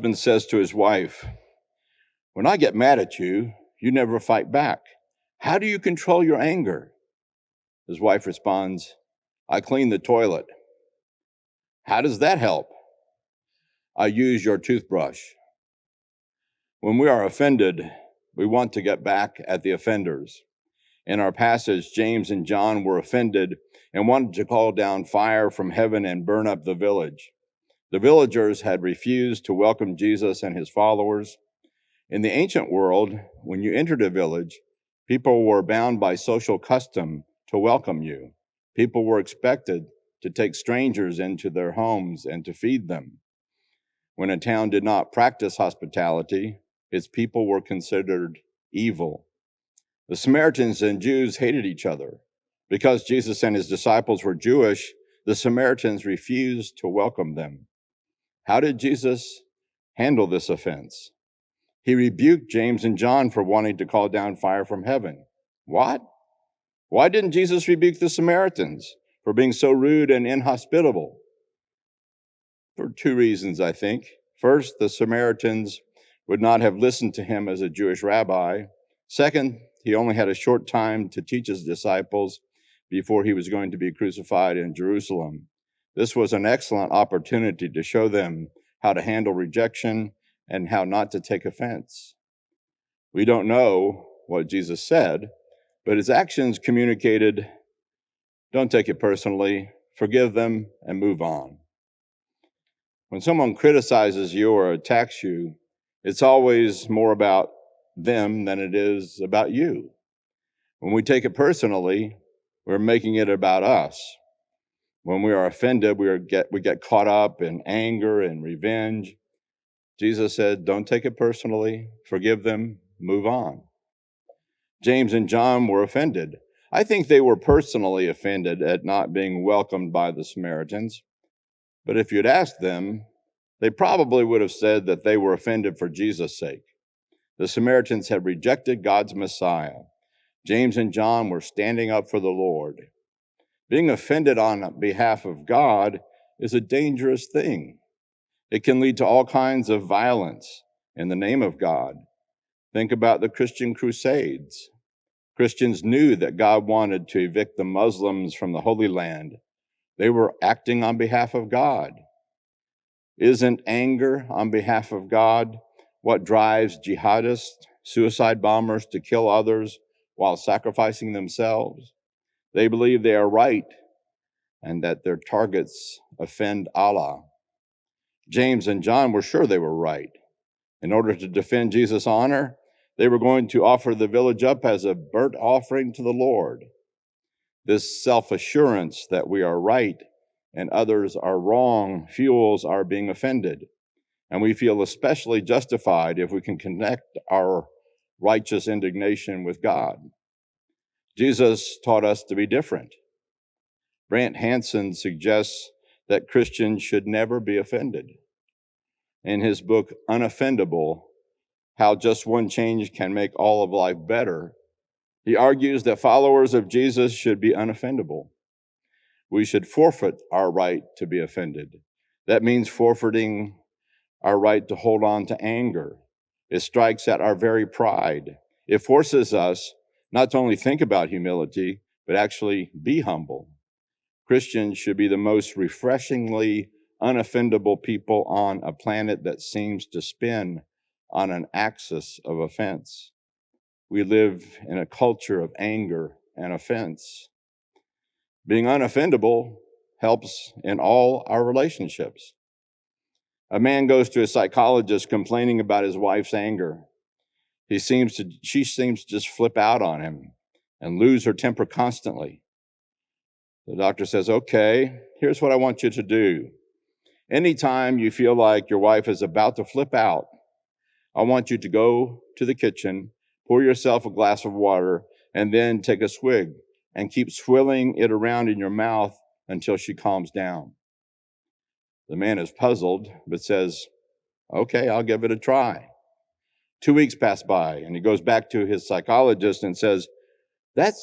husband says to his wife, "When I get mad at you, you never fight back. How do you control your anger?" His wife responds, "I clean the toilet." "How does that help?" "I use your toothbrush." When we are offended, we want to get back at the offenders. In our passage, James and John were offended and wanted to call down fire from heaven and burn up the village. The villagers had refused to welcome Jesus and his followers. In the ancient world, when you entered a village, people were bound by social custom to welcome you. People were expected to take strangers into their homes and to feed them. When a town did not practice hospitality, its people were considered evil. The Samaritans and Jews hated each other. Because Jesus and his disciples were Jewish, the Samaritans refused to welcome them. How did Jesus handle this offense? He rebuked James and John for wanting to call down fire from heaven. What? Why didn't Jesus rebuke the Samaritans for being so rude and inhospitable? For two reasons, I think. First, the Samaritans would not have listened to him as a Jewish rabbi. Second, he only had a short time to teach his disciples before he was going to be crucified in Jerusalem. This was an excellent opportunity to show them how to handle rejection and how not to take offense. We don't know what Jesus said, but his actions communicated, don't take it personally, forgive them, and move on. When someone criticizes you or attacks you, it's always more about them than it is about you. When we take it personally, we're making it about us. When we are offended, we get caught up in anger and revenge. Jesus said, don't take it personally, forgive them, move on. James and John were offended. I think they were personally offended at not being welcomed by the Samaritans. But if you'd asked them, they probably would have said that they were offended for Jesus' sake. The Samaritans had rejected God's Messiah. James and John were standing up for the Lord. Being offended on behalf of God is a dangerous thing. It can lead to all kinds of violence in the name of God. Think about the Christian Crusades. Christians knew that God wanted to evict the Muslims from the Holy Land. They were acting on behalf of God. Isn't anger on behalf of God what drives jihadists, suicide bombers to kill others while sacrificing themselves? They believe they are right and that their targets offend Allah. James and John were sure they were right. In order to defend Jesus' honor, they were going to offer the village up as a burnt offering to the Lord. This self-assurance that we are right and others are wrong fuels our being offended. And we feel especially justified if we can connect our righteous indignation with God. Jesus taught us to be different. Brant Hansen suggests that Christians should never be offended. In his book, Unoffendable, How Just One Change Can Make All of Life Better, he argues that followers of Jesus should be unoffendable. We should forfeit our right to be offended. That means forfeiting our right to hold on to anger. It strikes at our very pride. It forces us not to only think about humility, but actually be humble. Christians should be the most refreshingly unoffendable people on a planet that seems to spin on an axis of offense. We live in a culture of anger and offense. Being unoffendable helps in all our relationships. A man goes to a psychologist complaining about his wife's anger. She seems to just flip out on him and lose her temper constantly. The doctor says, okay, here's what I want you to do. Anytime you feel like your wife is about to flip out, I want you to go to the kitchen, pour yourself a glass of water, and then take a swig and keep swilling it around in your mouth until she calms down. The man is puzzled, but says, okay, I'll give it a try. 2 weeks pass by, and he goes back to his psychologist and says, that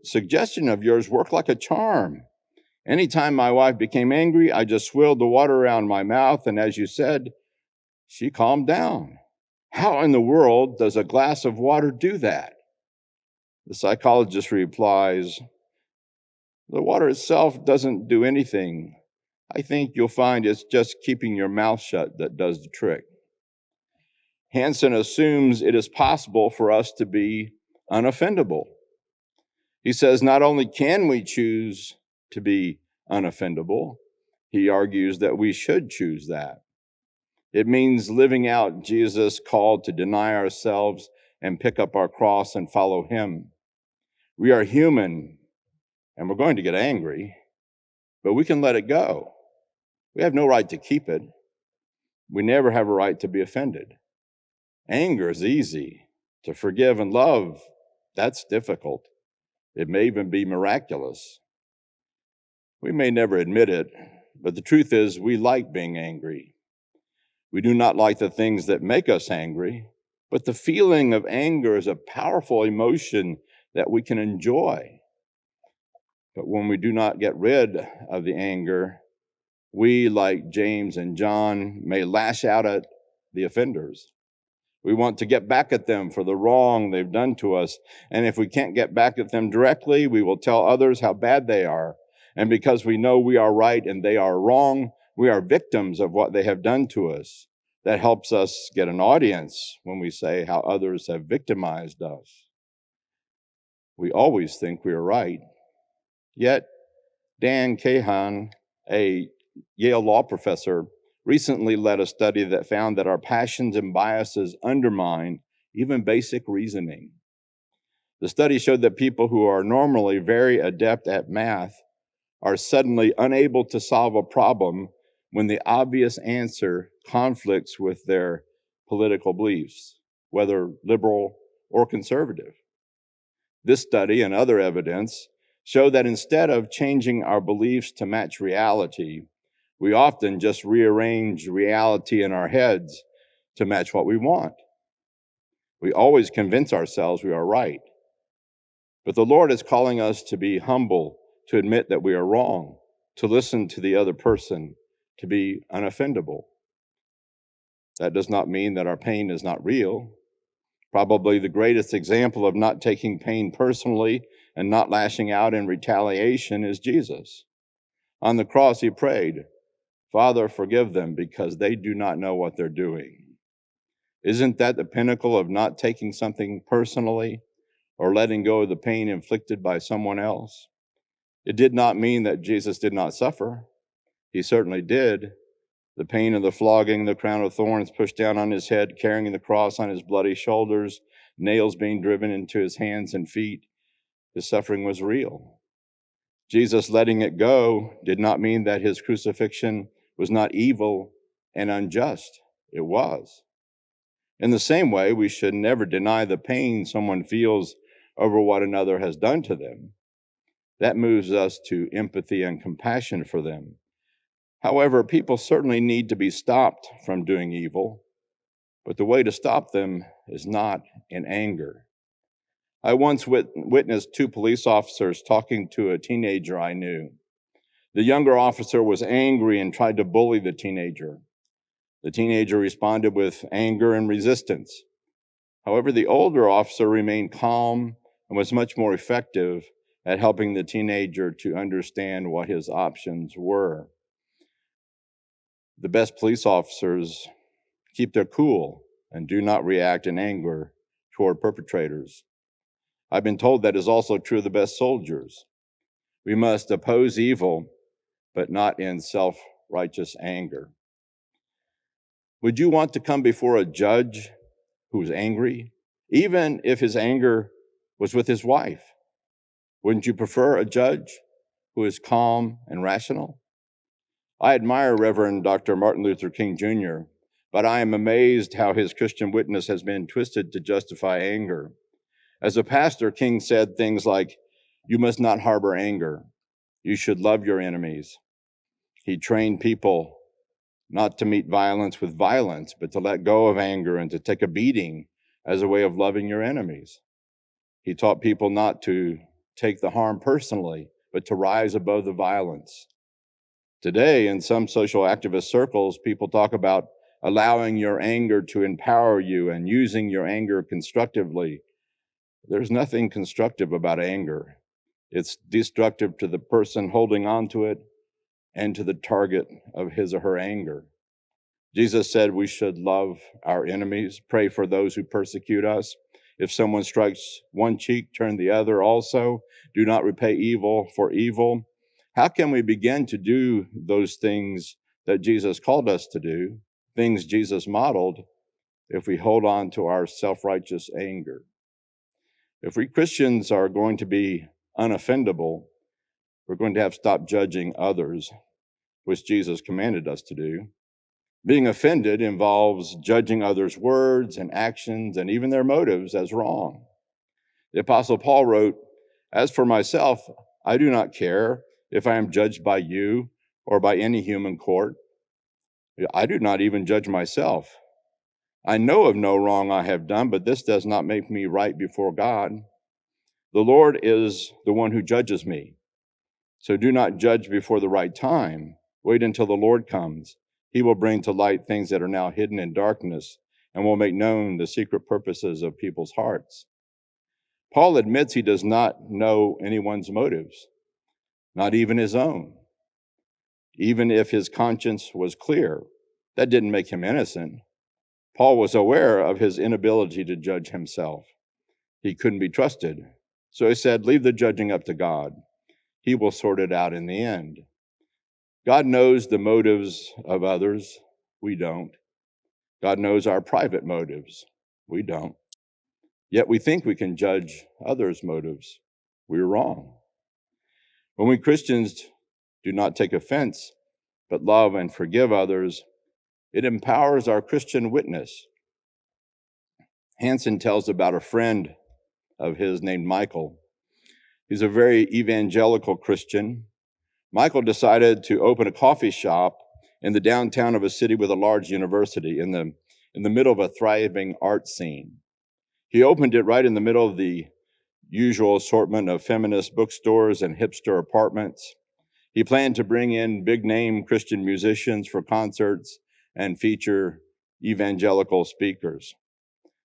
suggestion of yours worked like a charm. Anytime my wife became angry, I just swilled the water around my mouth, and as you said, She calmed down. How in the world does a glass of water do that? The psychologist replies, the water itself doesn't do anything. I think you'll find it's just keeping your mouth shut that does the trick. Hansen assumes it is possible for us to be unoffendable. He says not only can we choose to be unoffendable, he argues that we should choose that. It means living out Jesus' call to deny ourselves and pick up our cross and follow him. We are human, and we're going to get angry, but we can let it go. We have no right to keep it. We never have a right to be offended. Anger is easy. To forgive and love, that's difficult. It may even be miraculous. We may never admit it, but the truth is we like being angry. We do not like the things that make us angry, but the feeling of anger is a powerful emotion that we can enjoy. But when we do not get rid of the anger, we, like James and John, may lash out at the offenders. We want to get back at them for the wrong they've done to us. And if we can't get back at them directly, we will tell others how bad they are. And because we know we are right and they are wrong, we are victims of what they have done to us. That helps us get an audience when we say how others have victimized us. We always think we are right. Yet, Dan Kahan, a Yale law professor, recently led a study that found that our passions and biases undermine even basic reasoning. The study showed that people who are normally very adept at math are suddenly unable to solve a problem when the obvious answer conflicts with their political beliefs, whether liberal or conservative. This study and other evidence show that instead of changing our beliefs to match reality, we often just rearrange reality in our heads to match what we want. We always convince ourselves we are right. But the Lord is calling us to be humble, to admit that we are wrong, to listen to the other person, to be unoffendable. That does not mean that our pain is not real. Probably the greatest example of not taking pain personally and not lashing out in retaliation is Jesus. On the cross, he prayed, Father, forgive them because they do not know what they're doing. Isn't that the pinnacle of not taking something personally or letting go of the pain inflicted by someone else? It did not mean that Jesus did not suffer. He certainly did. The pain of the flogging, the crown of thorns pushed down on his head, carrying the cross on his bloody shoulders, nails being driven into his hands and feet. His suffering was real. Jesus letting it go did not mean that his crucifixion was not evil and unjust. It was. In the same way, we should never deny the pain someone feels over what another has done to them. That moves us to empathy and compassion for them. However, people certainly need to be stopped from doing evil, but the way to stop them is not in anger. I once witnessed two police officers talking to a teenager I knew. The younger officer was angry and tried to bully the teenager. The teenager responded with anger and resistance. However, the older officer remained calm and was much more effective at helping the teenager to understand what his options were. The best police officers keep their cool and do not react in anger toward perpetrators. I've been told that is also true of the best soldiers. We must oppose evil, but not in self-righteous anger. Would you want to come before a judge who's angry, even if his anger was with his wife? Wouldn't you prefer a judge who is calm and rational? I admire Reverend Dr. Martin Luther King Jr., but I am amazed how his Christian witness has been twisted to justify anger. As a pastor, King said things like, "You must not harbor anger. You should love your enemies." He trained people not to meet violence with violence, but to let go of anger and to take a beating as a way of loving your enemies. He taught people not to take the harm personally, but to rise above the violence. Today, in some social activist circles, people talk about allowing your anger to empower you and using your anger constructively. There's nothing constructive about anger. It's destructive to the person holding on to it and to the target of his or her anger. Jesus said we should love our enemies, pray for those who persecute us. If someone strikes one cheek, turn the other also. Do not repay evil for evil. How can we begin to do those things that Jesus called us to do, things Jesus modeled, if we hold on to our self-righteous anger? If we Christians are going to be unoffendable, we're going to have to stop judging others, which Jesus commanded us to do. Being offended involves judging others' words and actions and even their motives as wrong. The Apostle Paul wrote, "As for myself, I do not care if I am judged by you or by any human court. I do not even judge myself. I know of no wrong I have done, but this does not make me right before God. The Lord is the one who judges me. So do not judge before the right time. Wait until the Lord comes. He will bring to light things that are now hidden in darkness and will make known the secret purposes of people's hearts." Paul admits he does not know anyone's motives, not even his own. Even if his conscience was clear, that didn't make him innocent. Paul was aware of his inability to judge himself. He couldn't be trusted. So he said, "Leave the judging up to God. He will sort it out in the end." God knows the motives of others. We don't. God knows our private motives. We don't. Yet we think we can judge others' motives. We're wrong. When we Christians do not take offense, but love and forgive others, it empowers our Christian witness. Hansen tells about a friend of his named Michael. He's a very evangelical Christian. Michael decided to open a coffee shop in the downtown of a city with a large university in the middle of a thriving art scene. He opened it right in the middle of the usual assortment of feminist bookstores and hipster apartments. He planned to bring in big-name Christian musicians for concerts and feature evangelical speakers.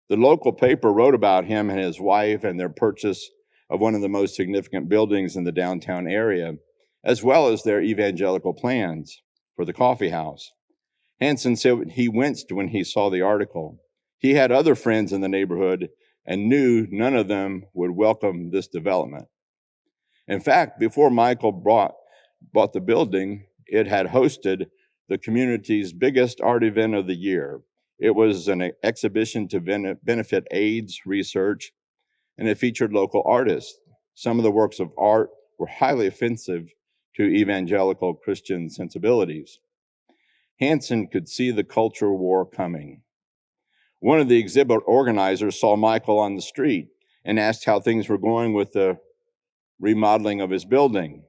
The local paper wrote about him and his wife and their purchase of one of the most significant buildings in the downtown area, as well as their evangelical plans for the coffee house. Hansen said he winced when he saw the article. He had other friends in the neighborhood and knew none of them would welcome this development. In fact, before Michael bought the building, it had hosted the community's biggest art event of the year. It was an exhibition to benefit AIDS research, and it featured local artists. Some of the works of art were highly offensive to evangelical Christian sensibilities. Hansen could see the culture war coming. One of the exhibit organizers saw Michael on the street and asked how things were going with the remodeling of his building.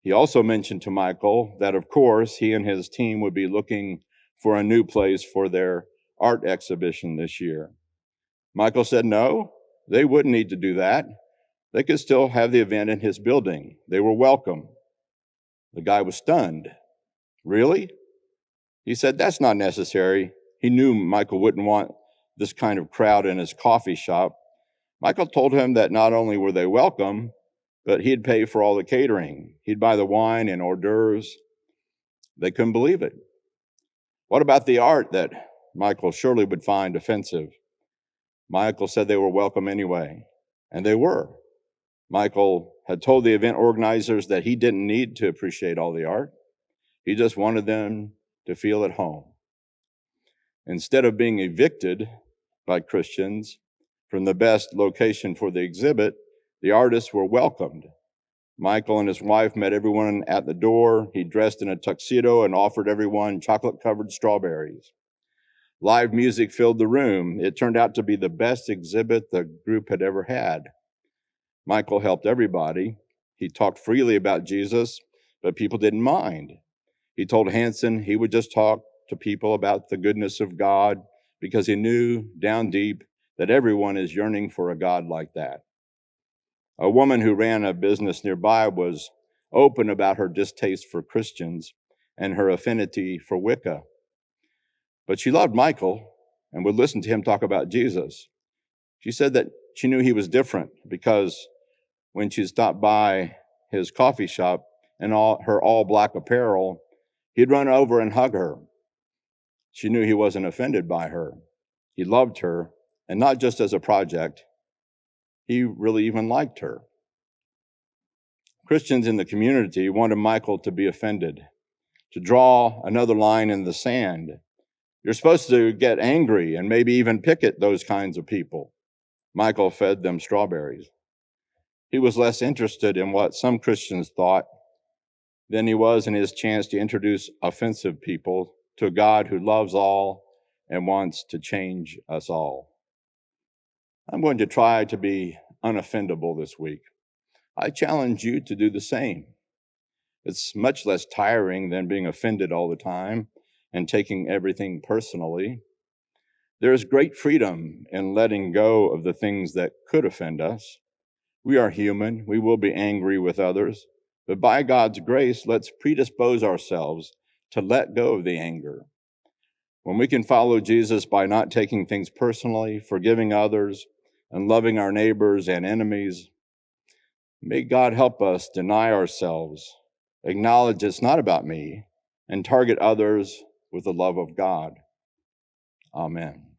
He also mentioned to Michael that, of course, he and his team would be looking for a new place for their art exhibition this year. Michael said no, they wouldn't need to do that. They could still have the event in his building. They were welcome. The guy was stunned. Really? He said, "That's not necessary." He knew Michael wouldn't want this kind of crowd in his coffee shop. Michael told him that not only were they welcome, but he'd pay for all the catering. He'd buy the wine and hors d'oeuvres. They couldn't believe it. What about the art that Michael surely would find offensive? Michael said they were welcome anyway, and they were. Michael had told the event organizers that he didn't need to appreciate all the art. He just wanted them to feel at home. Instead of being evicted by Christians from the best location for the exhibit, the artists were welcomed. Michael and his wife met everyone at the door. He dressed in a tuxedo and offered everyone chocolate-covered strawberries. Live music filled the room. It turned out to be the best exhibit the group had ever had. Michael helped everybody. He talked freely about Jesus, but people didn't mind. He told Hansen he would just talk to people about the goodness of God because he knew down deep that everyone is yearning for a God like that. A woman who ran a business nearby was open about her distaste for Christians and her affinity for Wicca. But she loved Michael and would listen to him talk about Jesus. She said that she knew he was different because when she stopped by his coffee shop in her all-black apparel, he'd run over and hug her. She knew he wasn't offended by her. He loved her, and not just as a project. He really even liked her. Christians in the community wanted Michael to be offended, to draw another line in the sand. You're supposed to get angry and maybe even picket those kinds of people. Michael fed them strawberries. He was less interested in what some Christians thought than he was in his chance to introduce offensive people to a God who loves all and wants to change us all. I'm going to try to be unoffendable this week. I challenge you to do the same. It's much less tiring than being offended all the time and taking everything personally. There is great freedom in letting go of the things that could offend us. We are human. We will be angry with others. But by God's grace, let's predispose ourselves to let go of the anger. When we can follow Jesus by not taking things personally, forgiving others, and loving our neighbors and enemies, may God help us deny ourselves, acknowledge it's not about me, and target others with the love of God. Amen.